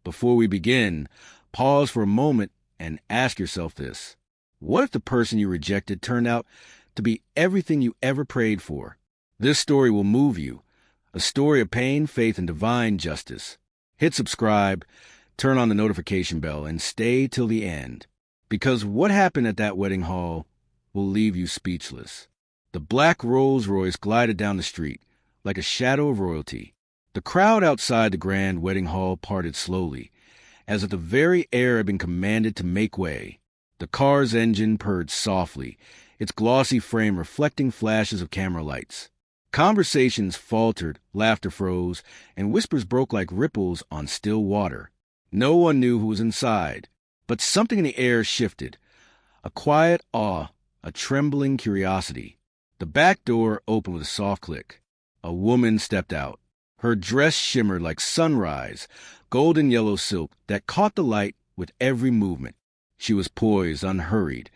Before we begin, pause for a moment and ask yourself this. What if the person you rejected turned out to be everything you ever prayed for? This story will move you. A story of pain, faith, and divine justice. Hit subscribe, turn on the notification bell, and stay till the end. Because what happened at that wedding hall will leave you speechless. The black Rolls-Royce glided down the street, like a shadow of royalty. The crowd outside the grand wedding hall parted slowly, as if the very air had been commanded to make way. The car's engine purred softly, its glossy frame reflecting flashes of camera lights. Conversations faltered, laughter froze, and whispers broke like ripples on still water. No one knew who was inside, but something in the air shifted. A quiet awe, a trembling curiosity. The back door opened with a soft click. A woman stepped out. Her dress shimmered like sunrise, golden yellow silk that caught the light with every movement. She was poised, unhurried,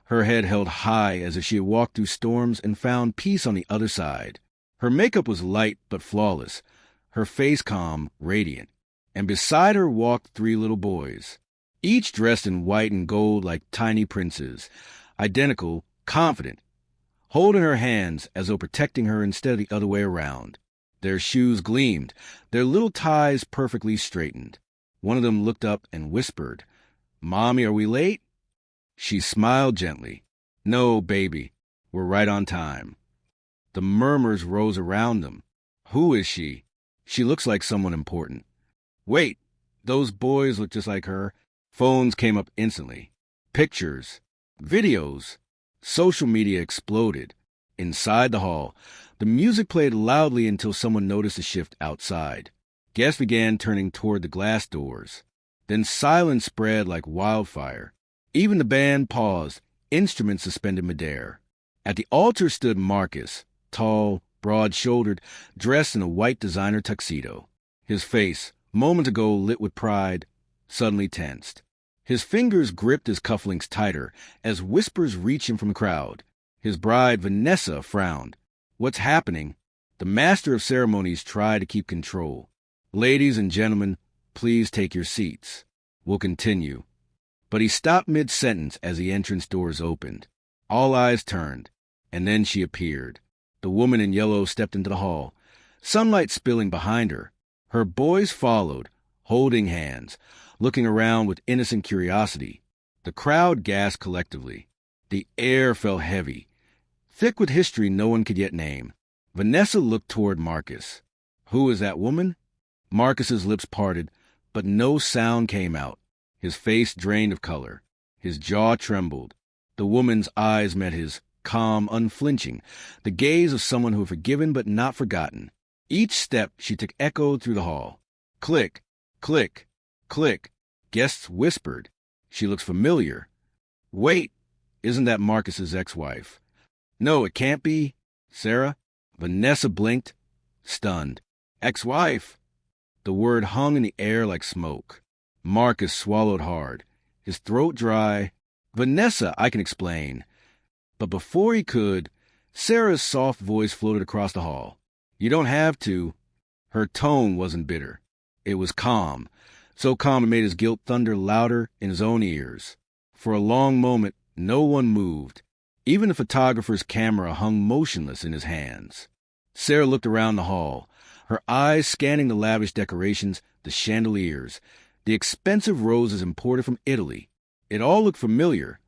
her head held high as if she had walked through storms and found peace on the other side. Her makeup was light but flawless, her face calm, radiant, and beside her walked 3 little boys, each dressed in white and gold like tiny princes, identical, confident, holding her hands as though protecting her instead of the other way around. Their shoes gleamed, their little ties perfectly straightened. One of them looked up and whispered, "Mommy, are we late?" She smiled gently. "No, baby, we're right on time." The murmurs rose around them. "Who is she? She looks like someone important." "Wait, those boys look just like her." Phones came up instantly. Pictures, videos. Social media exploded. Inside the hall, the music played loudly until someone noticed a shift outside. Guests began turning toward the glass doors. Then silence spread like wildfire. Even the band paused, instruments suspended midair. At the altar stood Marcus, tall, broad-shouldered, dressed in a white designer tuxedo. His face, moments ago lit with pride, suddenly tensed. His fingers gripped his cufflinks tighter as whispers reached him from the crowd. His bride, Vanessa, frowned. "What's happening?" The master of ceremonies tried to keep control. "Ladies and gentlemen, please take your seats. We'll continue." But he stopped mid-sentence as the entrance doors opened. All eyes turned, and then she appeared. The woman in yellow stepped into the hall, sunlight spilling behind her. Her boys followed, holding hands, looking around with innocent curiosity. The crowd gasped collectively. The air felt heavy, thick with history no one could yet name. Vanessa looked toward Marcus. "Who is that woman?" Marcus's lips parted, but no sound came out. His face drained of color. His jaw trembled. The woman's eyes met his, calm, unflinching, the gaze of someone who had forgiven but not forgotten. Each step she took echoed through the hall. Click, click, click. Guests whispered. "She looks familiar." "Wait, isn't that Marcus's ex-wife?" "No, it can't be. Sarah?" Vanessa blinked, stunned. "Ex-wife?" The word hung in the air like smoke. Marcus swallowed hard, his throat dry. "Vanessa, I can explain." But before he could, Sarah's soft voice floated across the hall. "You don't have to." Her tone wasn't bitter. It was calm, so calm it made his guilt thunder louder in his own ears. For a long moment, no one moved. Even the photographer's camera hung motionless in his hands. Sarah looked around the hall, her eyes scanning the lavish decorations, the chandeliers, the expensive roses imported from Italy. It all looked familiar,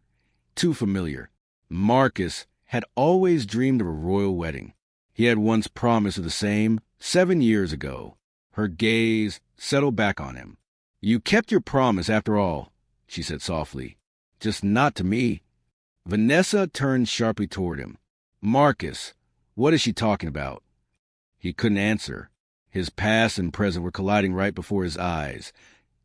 too familiar. Marcus had always dreamed of a royal wedding. He had once promised her the same 7 years ago. Her gaze settled back on him. "You kept your promise after all," she said softly. "Just not to me." Vanessa turned sharply toward him. "Marcus, what is she talking about?" He couldn't answer. His past and present were colliding right before his eyes,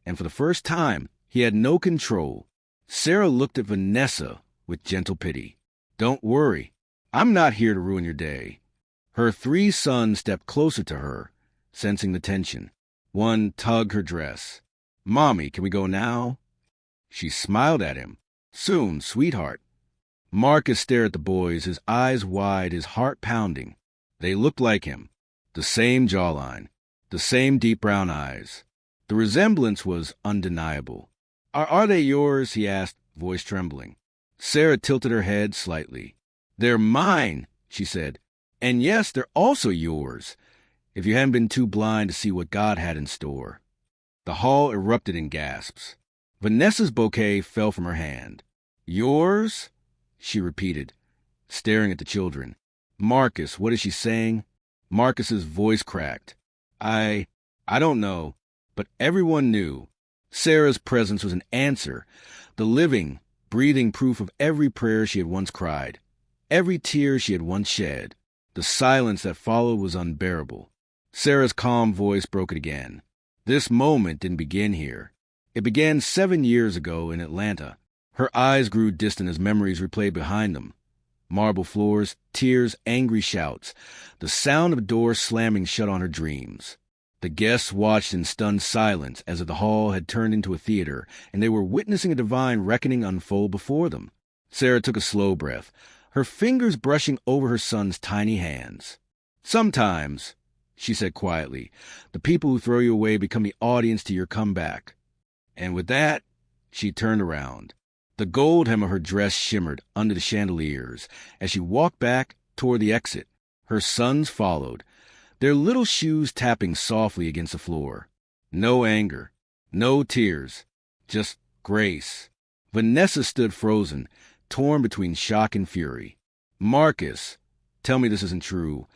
and for the first time, he had no control. Sarah looked at Vanessa with gentle pity. "Don't worry. I'm not here to ruin your day." Her 3 sons stepped closer to her, sensing the tension. One tugged her dress. "Mommy, can we go now?" She smiled at him. "Soon, sweetheart." Marcus stared at the boys, his eyes wide, his heart pounding. They looked like him. The same jawline, the same deep brown eyes. The resemblance was undeniable. Are they yours?" he asked, voice trembling. Sarah tilted her head slightly. "They're mine," she said. "And yes, they're also yours, if you hadn't been too blind to see what God had in store." The hall erupted in gasps. Vanessa's bouquet fell from her hand. "Yours?" she repeated, staring at the children. "Marcus, what is she saying?" Marcus's voice cracked. I don't know, but everyone knew. Sarah's presence was an answer, the living, breathing proof of every prayer she had once cried, every tear she had once shed. The silence that followed was unbearable. Sarah's calm voice broke it again. This moment didn't begin here. It began 7 years ago in Atlanta. Her eyes grew distant as memories replayed behind them. Marble floors, tears, angry shouts, the sound of a door slamming shut on her dreams. The guests watched in stunned silence as if the hall had turned into a theater, and they were witnessing a divine reckoning unfold before them. Sarah took a slow breath, her fingers brushing over her son's tiny hands. "Sometimes," she said quietly, "the people who throw you away become the audience to your comeback." And with that, she turned around. The gold hem of her dress shimmered under the chandeliers as she walked back toward the exit. Her sons followed, their little shoes tapping softly against the floor. No anger, no tears, just grace. Vanessa stood frozen, torn between shock and fury. "Marcus, tell me this isn't true."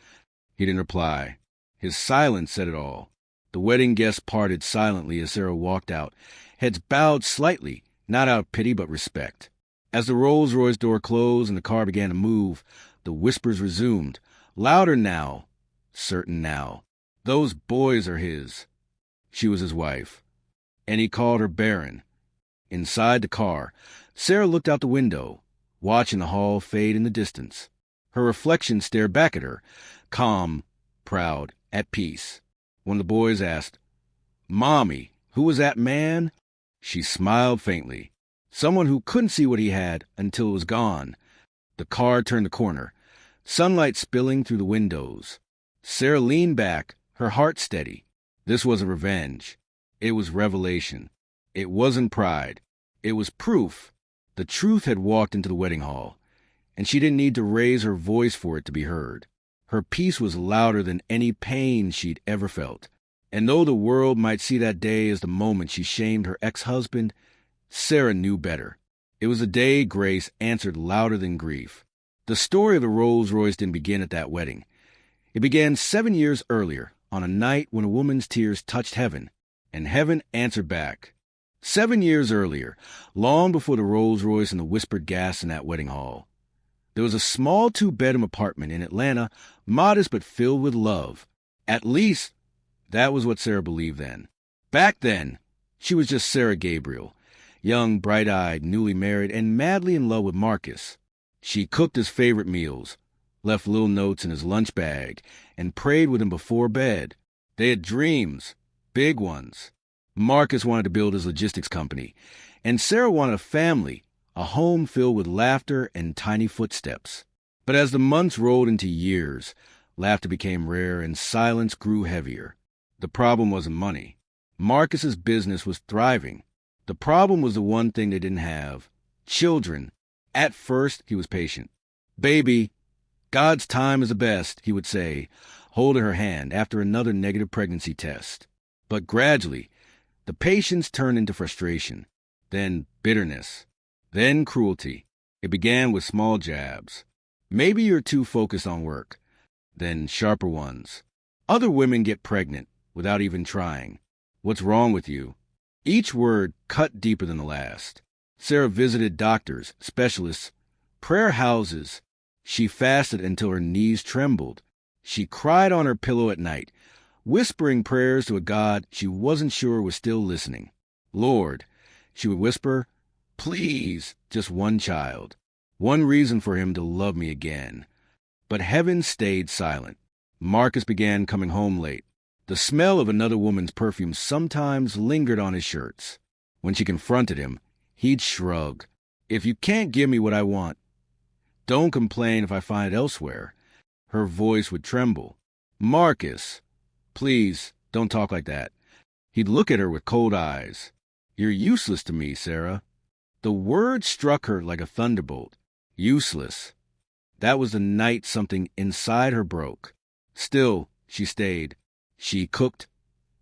He didn't reply. His silence said it all. The wedding guests parted silently as Sarah walked out, heads bowed slightly, not out of pity but respect. As the Rolls-Royce door closed and the car began to move, the whispers resumed, louder now, certain now. "Those boys are his." She was his wife. And he called her Barren. Inside the car, Sarah looked out the window, watching the hall fade in the distance. Her reflection stared back at her, calm, proud, at peace. When the boys asked, "Mommy, who was that man?" she smiled faintly. Someone who couldn't see what he had until it was gone. The car turned the corner, sunlight spilling through the windows. Sarah leaned back, her heart steady. This wasn't revenge. It was revelation. It wasn't pride. It was proof. The truth had walked into the wedding hall, and she didn't need to raise her voice for it to be heard. Her peace was louder than any pain she'd ever felt. And though the world might see that day as the moment she shamed her ex-husband, Sarah knew better. It was a day grace answered louder than grief. The story of the Rolls-Royce didn't begin at that wedding. It began 7 years earlier, on a night when a woman's tears touched heaven, and heaven answered back. 7 years earlier, long before the Rolls-Royce and the whispered gas in that wedding hall. There was a small 2-bedroom apartment in Atlanta, modest but filled with love. At least, that was what Sarah believed then. Back then, she was just Sarah Gabriel, young, bright-eyed, newly married, and madly in love with Marcus. She cooked his favorite meals, left little notes in his lunch bag, and prayed with him before bed. They had dreams, big ones. Marcus wanted to build his logistics company, and Sarah wanted a family, a home filled with laughter and tiny footsteps. But as the months rolled into years, laughter became rare and silence grew heavier. The problem wasn't money. Marcus's business was thriving. The problem was the one thing they didn't have: children. At first, he was patient. "Baby, God's time is the best," he would say, holding her hand after another negative pregnancy test. But gradually, the patience turned into frustration, then bitterness, then cruelty. It began with small jabs. "Maybe you're too focused on work." Then sharper ones. "Other women get pregnant without even trying. What's wrong with you?" Each word cut deeper than the last. Sarah visited doctors, specialists, prayer houses. She fasted until her knees trembled. She cried on her pillow at night, whispering prayers to a God she wasn't sure was still listening. "Lord," she would whisper, "please, just one child. One reason for him to love me again." But heaven stayed silent. Marcus began coming home late. The smell of another woman's perfume sometimes lingered on his shirts. When she confronted him, he'd shrug. "If you can't give me what I want, don't complain if I find it elsewhere." Her voice would tremble. "Marcus, please, don't talk like that. He'd look at her with cold eyes. "You're useless to me, Sarah." The word struck her like a thunderbolt. Useless. That was the night something inside her broke. Still, she stayed. She cooked,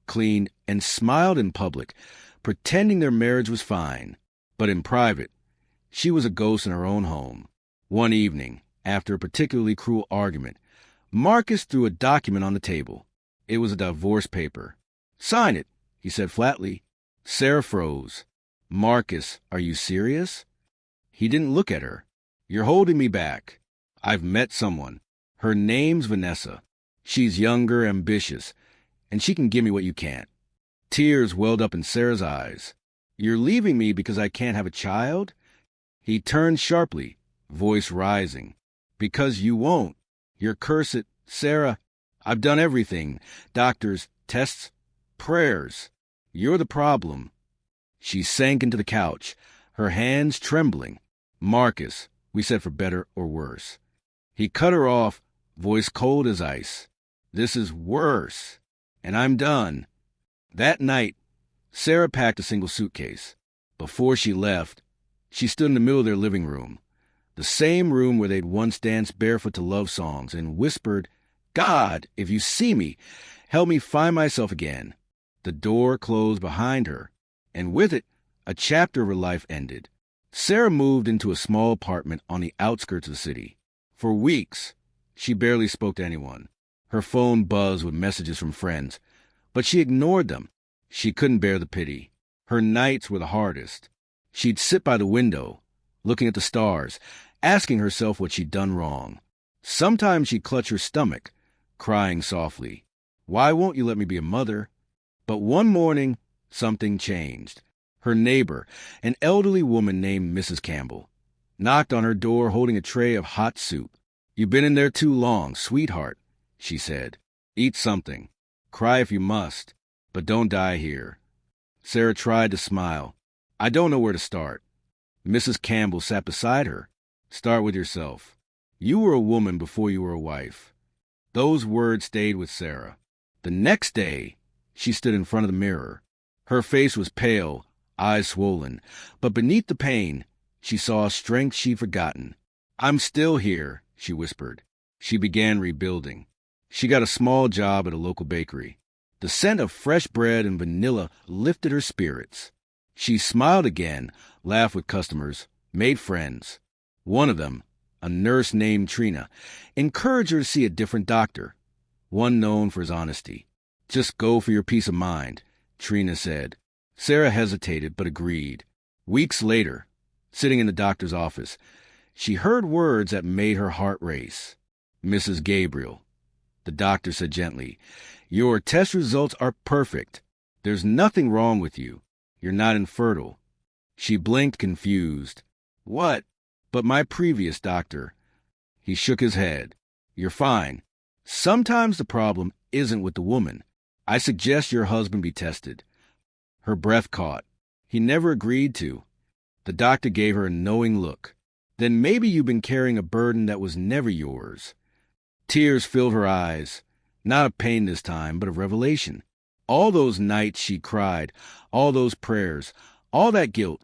cleaned, and smiled in public, pretending their marriage was fine. But in private, she was a ghost in her own home. One evening, after a particularly cruel argument, Marcus threw a document on the table. It was a divorce paper. "Sign it," he said flatly. Sarah froze. "Marcus, are you serious?" He didn't look at her. "You're holding me back. I've met someone. Her name's Vanessa. She's younger, ambitious, and she can give me what you can't." Tears welled up in Sarah's eyes. "You're leaving me because I can't have a child?" He turned sharply, voice rising. "Because you won't. You're cursed. Sarah, I've done everything. Doctors, tests, prayers. You're the problem." She sank into the couch, her hands trembling. "Marcus," we said for better or worse. He cut her off, voice cold as ice. "This is worse, and I'm done." That night, Sarah packed a single suitcase. Before she left, she stood in the middle of their living room, the same room where they'd once danced barefoot to love songs, and whispered, "God, if you see me, help me find myself again." The door closed behind her, and with it, a chapter of her life ended. Sarah moved into a small apartment on the outskirts of the city. For weeks, she barely spoke to anyone. Her phone buzzed with messages from friends, but she ignored them. She couldn't bear the pity. Her nights were the hardest. She'd sit by the window, looking at the stars, asking herself what she'd done wrong. Sometimes she'd clutch her stomach, crying softly, "Why won't you let me be a mother?" But one morning, something changed. Her neighbor, an elderly woman named Mrs. Campbell, knocked on her door holding a tray of hot soup. "You've been in there too long, sweetheart," she said. "Eat something. Cry if you must, but don't die here." Sarah tried to smile. "I don't know where to start." Mrs. Campbell sat beside her. "Start with yourself. You were a woman before you were a wife." Those words stayed with Sarah. The next day, she stood in front of the mirror. Her face was pale, eyes swollen, but beneath the pain, she saw a strength she'd forgotten. "I'm still here," she whispered. She began rebuilding. She got a small job at a local bakery. The scent of fresh bread and vanilla lifted her spirits. She smiled again, laughed with customers, made friends. One of them, a nurse named Trina, encouraged her to see a different doctor, one known for his honesty. "Just go for your peace of mind," Trina said. Sarah hesitated, but agreed. Weeks later, sitting in the doctor's office, she heard words that made her heart race. "Mrs. Gabriel," the doctor said gently, "your test results are perfect. There's nothing wrong with you. You're not infertile." She blinked, confused. "What?" "But my previous doctor." He shook his head. "You're fine. Sometimes the problem isn't with the woman. I suggest your husband be tested." Her breath caught. He never agreed to. The doctor gave her a knowing look. "Then maybe you've been carrying a burden that was never yours." Tears filled her eyes. Not of pain this time, but of revelation. All those nights she cried, all those prayers, all that guilt,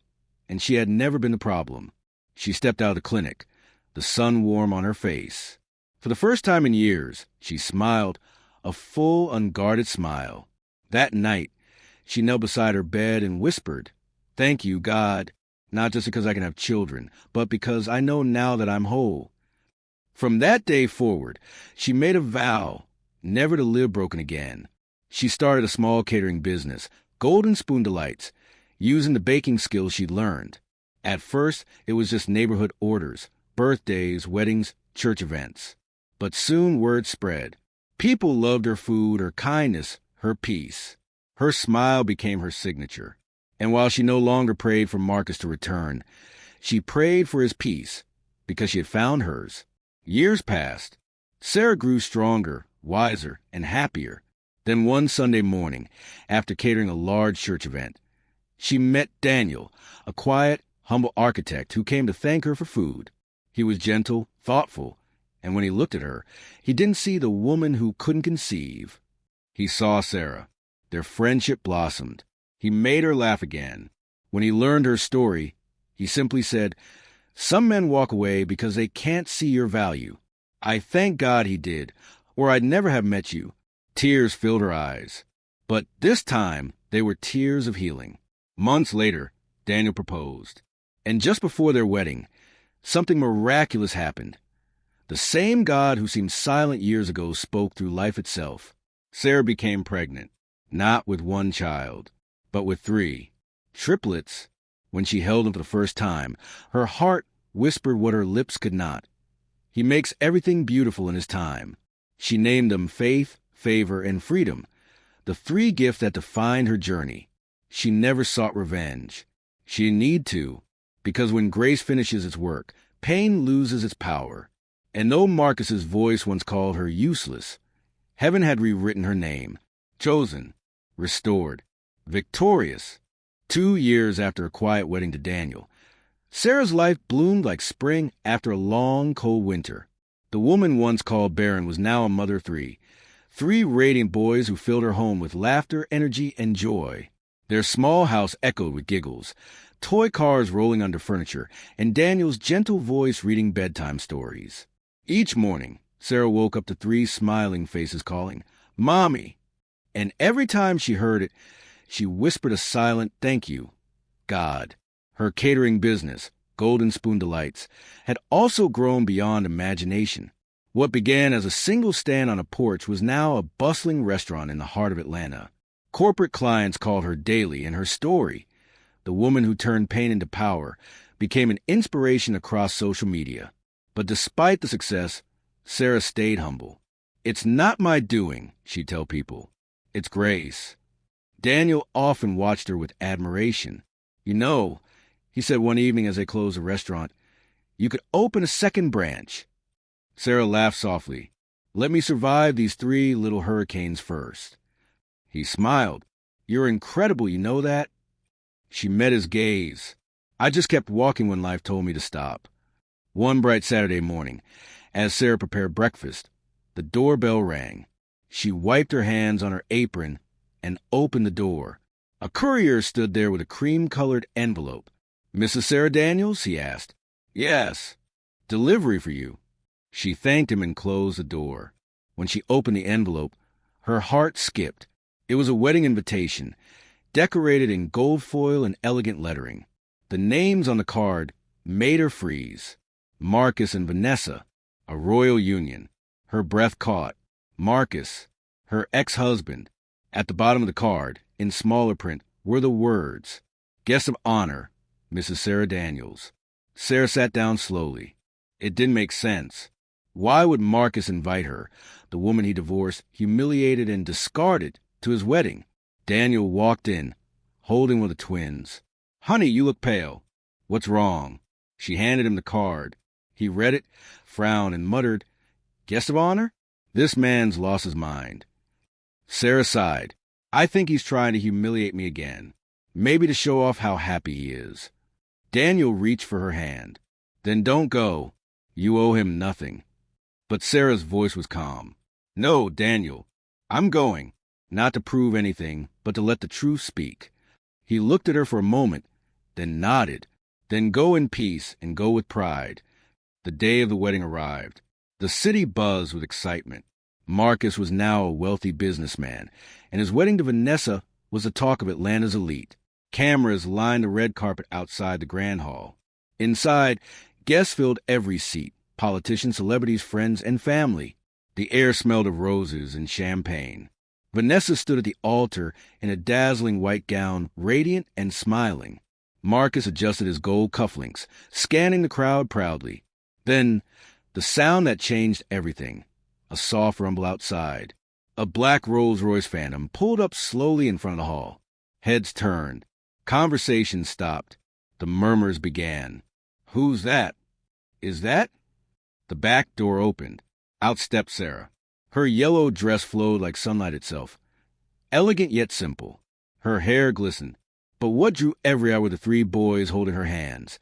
and she had never been the problem. She stepped out of the clinic, the sun warm on her face. For the first time in years, she smiled, a full, unguarded smile. That night, she knelt beside her bed and whispered, "Thank you, God, not just because I can have children, but because I know now that I'm whole." From that day forward, she made a vow never to live broken again. She started a small catering business, Golden Spoon Delights, using the baking skills she'd learned. At first, it was just neighborhood orders, birthdays, weddings, church events. But soon word spread. People loved her food, her kindness, her peace. Her smile became her signature. And while she no longer prayed for Marcus to return, she prayed for his peace, because she had found hers. Years passed. Sarah grew stronger, wiser, and happier. Then one Sunday morning, after catering a large church event, she met Daniel, a quiet, humble architect who came to thank her for food. He was gentle, thoughtful, and when he looked at her, he didn't see the woman who couldn't conceive. He saw Sarah, Their friendship blossomed. He made her laugh again. When he learned her story, he simply said, "Some men walk away because they can't see your value. I thank God he did, or I'd never have met you." Tears filled her eyes. But this time, they were tears of healing. Months later, Daniel proposed. And just before their wedding, something miraculous happened. The same God who seemed silent years ago spoke through life itself. Sarah became pregnant, not with one child, but with 3. Triplets. When she held them for the first time, her heart whispered what her lips could not. He makes everything beautiful in his time. She named them Faith, Favor, and Freedom, the 3 gifts that defined her journey. She never sought revenge. She didn't need to, because when grace finishes its work, pain loses its power. And though Marcus's voice once called her useless, heaven had rewritten her name, chosen, restored, victorious. 2 years after a quiet wedding to Daniel, Sarah's life bloomed like spring after a long, cold winter. The woman once called Barren was now a mother of 3. 3 radiant boys who filled her home with laughter, energy, and joy. Their small house echoed with giggles, toy cars rolling under furniture, and Daniel's gentle voice reading bedtime stories. Each morning, Sarah woke up to 3 smiling faces calling, "Mommy!" And every time she heard it, she whispered a silent thank you. God. Her catering business, Golden Spoon Delights, had also grown beyond imagination. What began as a single stand on a porch was now a bustling restaurant in the heart of Atlanta. Corporate clients called her daily, and her story, the woman who turned pain into power, became an inspiration across social media. But despite the success, Sarah stayed humble. "It's not my doing," she'd tell people. "It's grace." Daniel often watched her with admiration. "You know," he said one evening as they closed the restaurant, "you could open a second branch." Sarah laughed softly. "Let me survive these 3 little hurricanes first." He smiled. "You're incredible, you know that?" She met his gaze. "I just kept walking when life told me to stop." One bright Saturday morning, as Sarah prepared breakfast, the doorbell rang. She wiped her hands on her apron and opened the door. A courier stood there with a cream-colored envelope. "Mrs. Sarah Daniels?" he asked. "Yes." "Delivery for you." She thanked him and closed the door. When she opened the envelope, her heart skipped. It was a wedding invitation, decorated in gold foil and elegant lettering. The names on the card made her freeze. Marcus and Vanessa, a royal union. Her breath caught. Marcus, her ex-husband. At the bottom of the card, in smaller print, were the words, "Guest of honor, Mrs. Sarah Daniels." Sarah sat down slowly. It didn't make sense. Why would Marcus invite her, the woman he divorced, humiliated, and discarded, to his wedding? Daniel walked in, holding one of the twins. "Honey, you look pale. What's wrong?" She handed him the card. He read it, frowned, and muttered, "Guest of honor? This man's lost his mind." Sarah sighed. "I think he's trying to humiliate me again. Maybe to show off how happy he is." Daniel reached for her hand. "Then don't go. You owe him nothing." But Sarah's voice was calm. "No, Daniel. I'm going. Not to prove anything, but to let the truth speak." He looked at her for a moment, then nodded. "Then go in peace and go with pride." The day of the wedding arrived. The city buzzed with excitement. Marcus was now a wealthy businessman, and his wedding to Vanessa was the talk of Atlanta's elite. Cameras lined the red carpet outside the Grand Hall. Inside, guests filled every seat, politicians, celebrities, friends, and family. The air smelled of roses and champagne. Vanessa stood at the altar in a dazzling white gown, radiant and smiling. Marcus adjusted his gold cufflinks, scanning the crowd proudly. Then, the sound that changed everything. A soft rumble outside. A black Rolls-Royce Phantom pulled up slowly in front of the hall. Heads turned. Conversation stopped. The murmurs began. "Who's that? Is that?" The back door opened. Out stepped Sarah. Her yellow dress flowed like sunlight itself. Elegant yet simple. Her hair glistened. But what drew every eye were the 3 boys holding her hands,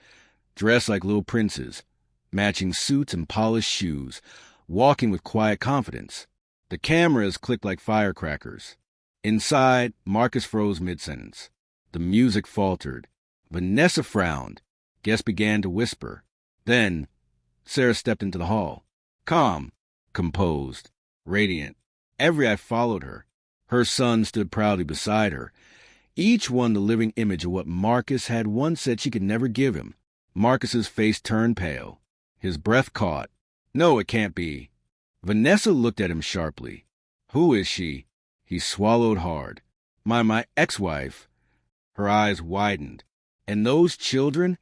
dressed like little princes, matching suits and polished shoes, walking with quiet confidence. The cameras clicked like firecrackers. Inside, Marcus froze mid-sentence. The music faltered. Vanessa frowned. Guests began to whisper. Then, Sarah stepped into the hall. Calm, composed, radiant. Every eye followed her. Her son stood proudly beside her, each one the living image of what Marcus had once said she could never give him. Marcus's face turned pale. His breath caught. No, it can't be. Vanessa looked at him sharply. Who is she? He swallowed hard. My ex-wife. Her eyes widened. And those children?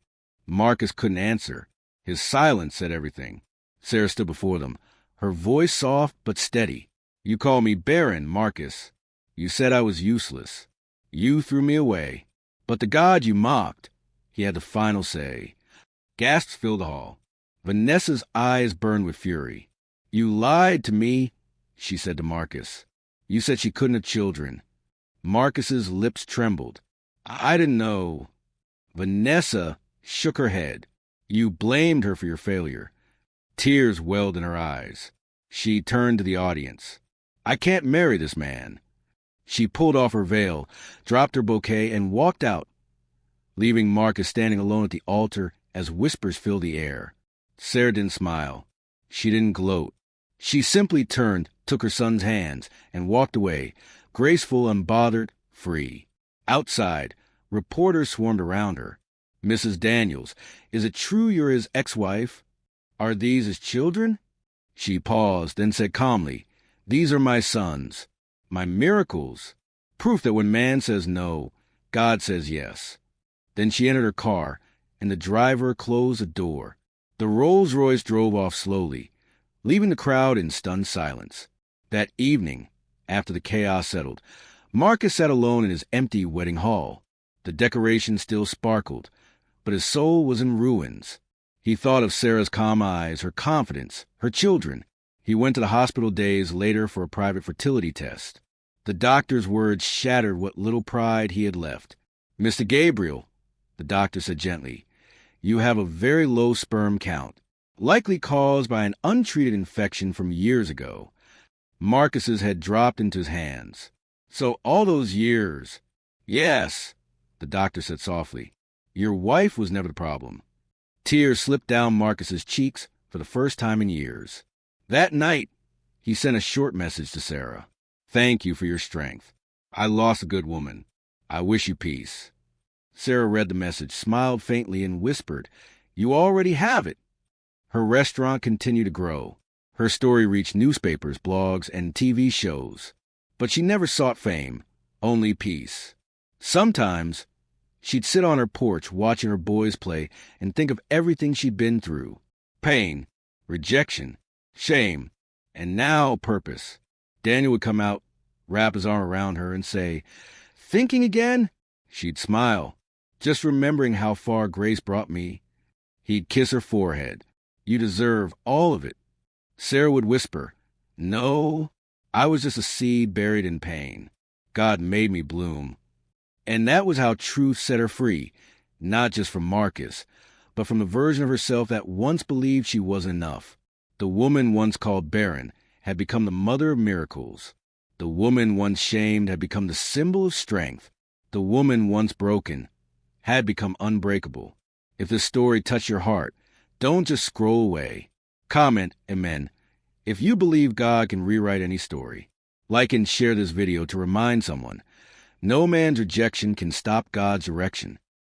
Marcus couldn't answer. His silence said everything. Sarah stood before them, her voice soft but steady. You call me Barren, Marcus. You said I was useless. You threw me away. But the God you mocked, he had the final say. Gasps filled the hall. Vanessa's eyes burned with fury. You lied to me, she said to Marcus. You said she couldn't have children. Marcus's lips trembled. I didn't know. Vanessa shook her head. You blamed her for your failure. Tears welled in her eyes. She turned to the audience. I can't marry this man. She pulled off her veil, dropped her bouquet, and walked out, leaving Marcus standing alone at the altar as whispers filled the air. Sarah didn't smile. She didn't gloat. She simply turned, took her son's hands, and walked away, graceful, unbothered, free. Outside, reporters swarmed around her. Mrs. Daniels, is it true you're his ex-wife? Are these his children? She paused, then said calmly, These are my sons, my miracles, proof that when man says no, God says yes. Then she entered her car, and the driver closed the door. The Rolls-Royce drove off slowly, leaving the crowd in stunned silence. That evening, after the chaos settled, Marcus sat alone in his empty wedding hall. The decorations still sparkled, but his soul was in ruins. He thought of Sarah's calm eyes, her confidence, her children. He went to the hospital days later for a private fertility test. The doctor's words shattered what little pride he had left. Mr. Gabriel, the doctor said gently, you have a very low sperm count, likely caused by an untreated infection from years ago. Marcus's had dropped into his hands. So all those years... Yes, the doctor said softly. Your wife was never the problem. Tears slipped down Marcus's cheeks for the first time in years. That night, he sent a short message to Sarah. Thank you for your strength. I lost a good woman. I wish you peace. Sarah read the message, smiled faintly, and whispered, You already have it. Her restaurant continued to grow. Her story reached newspapers, blogs, and TV shows. But she never sought fame, only peace. Sometimes, she'd sit on her porch watching her boys play and think of everything she'd been through. Pain, rejection, shame, and now purpose. Daniel would come out, wrap his arm around her, and say, Thinking again? She'd smile, just remembering how far grace brought me. He'd kiss her forehead. You deserve all of it. Sarah would whisper, No, I was just a seed buried in pain. God made me bloom. And that was how truth set her free, not just from Marcus, but from the version of herself that once believed she wasn't enough. The woman once called barren had become the mother of miracles. The woman once shamed had become the symbol of strength. The woman once broken had become unbreakable. If this story touched your heart, don't just scroll away. Comment, amen, if you believe God can rewrite any story. Like and share this video to remind someone, no man's rejection can stop God's direction.